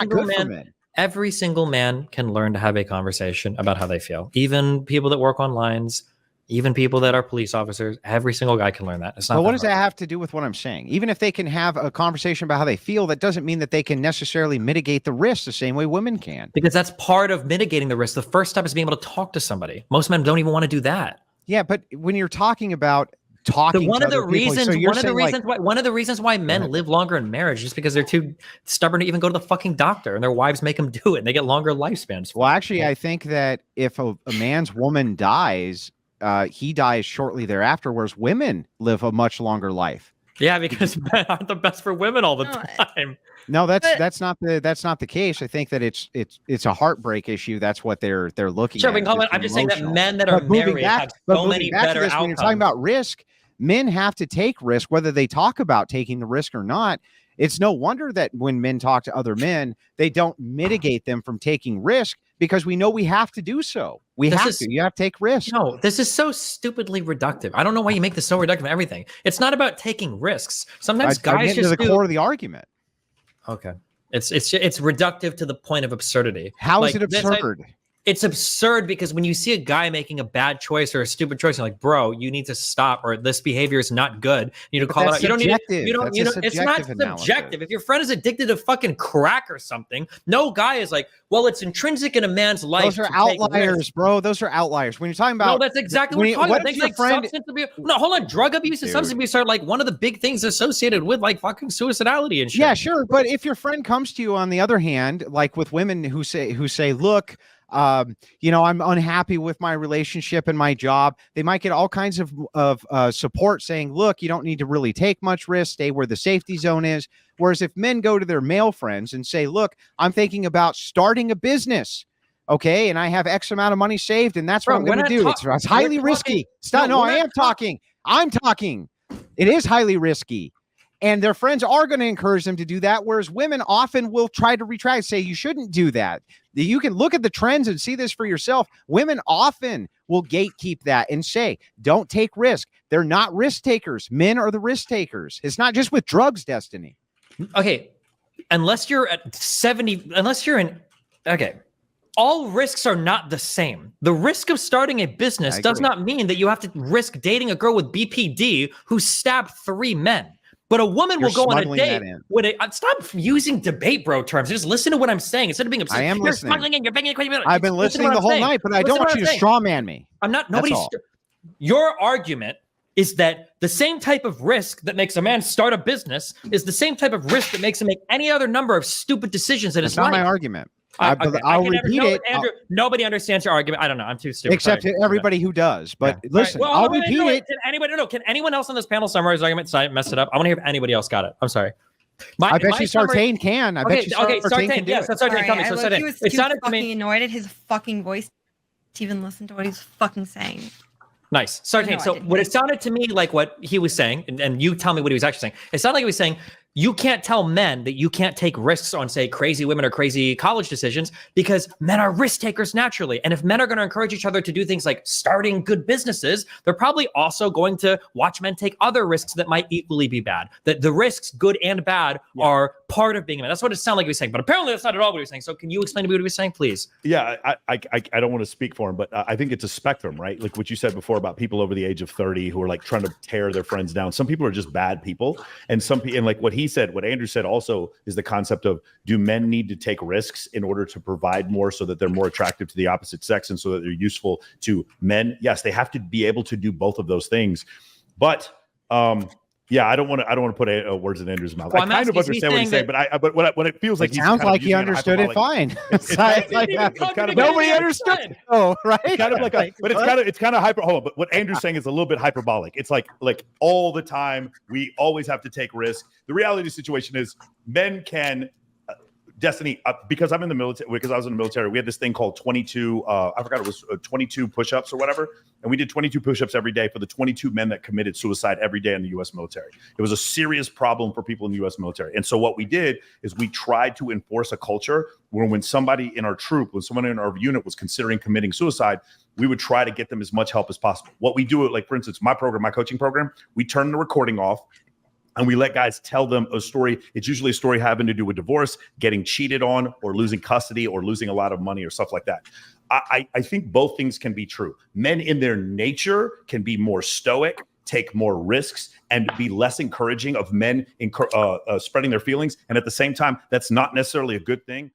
good for men. Every single man can learn to have a conversation about how they feel. Even people that work on lines, even people that are police officers, every single guy can learn that. It's not. But what does that have to do with what I'm saying? Even if they can have a conversation about how they feel, that doesn't mean that they can necessarily mitigate the risk the same way women can. Because that's part of mitigating the risk. The first step is being able to talk to somebody. Most men don't even want to do that. Yeah, but when you're talking about talking, one of the reasons why men live longer in marriage is because they're too stubborn to even go to the fucking doctor, and their wives make them do it, and they get longer lifespans. Well, actually, I think that if a man's woman dies, he dies shortly thereafter, whereas women live a much longer life. Yeah, because men aren't the best for women all the time. No, that's not the case. I think that it's a heartbreak issue. That's what they're looking at. I'm just saying that men that are married have so many better outcomes. When you're talking about risk, men have to take risk, whether they talk about taking the risk or not. It's no wonder that when men talk to other men, they don't mitigate them from taking risk, because we know we have to do so. You have to take risks. No, this is so stupidly reductive. I don't know why you make this so reductive of everything. It's not about taking risks. Sometimes guys just to the core of the argument. Okay. It's reductive to the point of absurdity. How is it absurd? It's absurd because when you see a guy making a bad choice or a stupid choice, you're like, bro, you need to stop, or this behavior is not good. You need to call it out. It's not subjective. If your friend is addicted to fucking crack or something, no guy is like, well, it's intrinsic in a man's life. Those are outliers, bro. Those are outliers. When you're talking about, no, that's exactly what you're talking about. Things like substance abuse. No, hold on. Drug abuse and substance abuse are like one of the big things associated with like fucking suicidality and shit. Yeah, sure. But if your friend comes to you, on the other hand, like with women who say, look, I'm unhappy with my relationship and my job, they might get all kinds of support saying, look, you don't need to really take much risk, stay where the safety zone is. Whereas if men go to their male friends and say, look, I'm thinking about starting a business, okay, and I have X amount of money saved, and that's what I'm going to do. It's highly risky. I'm talking. It is highly risky. And their friends are going to encourage them to do that, whereas women often will try to retract, say you shouldn't do that. You can look at the trends and see this for yourself. Women often will gatekeep that and say, don't take risk. They're not risk takers. Men are the risk takers. It's not just with drugs, Destiny. Okay. Unless you're at 70, okay. All risks are not the same. The risk of starting a business does not mean that you have to risk dating a girl with BPD who stabbed 3 men. But a woman will go on a date with stop using debate bro terms. Just listen to what I'm saying instead of being upset. I am You're listening. Smuggling in, you're begging, I've been listening the whole night, but I don't want you to straw man me. I'm not. Your argument is that the same type of risk that makes a man start a business is the same type of risk that makes him make any other number of stupid decisions in his life. That's not my argument. I'll repeat it. Andrew, nobody understands your argument. I don't know. I'm too stupid. Except everybody who does. But listen, I'll repeat it. Can anyone else on this panel summarize the argument? So I messed it up. I want to hear if anybody else got it. I'm sorry. I bet you Sartain can. I bet you Sartain can do it. Sartain, tell me. So Sartain, it sounded fucking annoyed at his fucking voice to even listen to what he's fucking saying. Nice. Sartain, so what it sounded to me like what he was saying, and you tell me what he was actually saying. It sounded like he was saying, you can't tell men that you can't take risks on, say, crazy women or crazy college decisions because men are risk takers naturally. And if men are going to encourage each other to do things like starting good businesses, they're probably also going to watch men take other risks that might equally be bad. That the risks, good and bad, are part of being a man. That's what it sounded like he was saying. But apparently that's not at all what he was saying. So can you explain to me what he was saying, please? Yeah, I don't want to speak for him, but I think it's a spectrum, right? Like what you said before about people over the age of 30 who are like trying to tear their friends down. Some people are just bad people. And some people, and like what he said, what Andrew said also is the concept of, do men need to take risks in order to provide more so that they're more attractive to the opposite sex and so that they're useful to men? Yes, they have to be able to do both of those things. But yeah, I don't want to put words in Andrew's mouth. Well, I kind of understand what he's saying, but when it feels like it sounds like he understood it fine. Nobody understood it. Oh, right. It's kind of like it's kind of hyper. Hold on, but what Andrew's saying is a little bit hyperbolic. It's like all the time we always have to take risks. The reality of the situation is men can. Destiny, because I'm in the military, because I was in the military, we had this thing called 22, I forgot it was 22 push-ups or whatever. And we did 22 push-ups every day for the 22 men that committed suicide every day in the U.S. military. It was a serious problem for people in the U.S. military. And so what we did is we tried to enforce a culture where when somebody in our troop, when someone in our unit was considering committing suicide, we would try to get them as much help as possible. What we do, like for instance, my program, my coaching program, we turn the recording off. and we let guys tell them a story. It's usually a story having to do with divorce, getting cheated on, or losing custody, or losing a lot of money, or stuff like that. I think both things can be true. Men in their nature can be more stoic, take more risks, and be less encouraging of men spreading their feelings. And at the same time, that's not necessarily a good thing.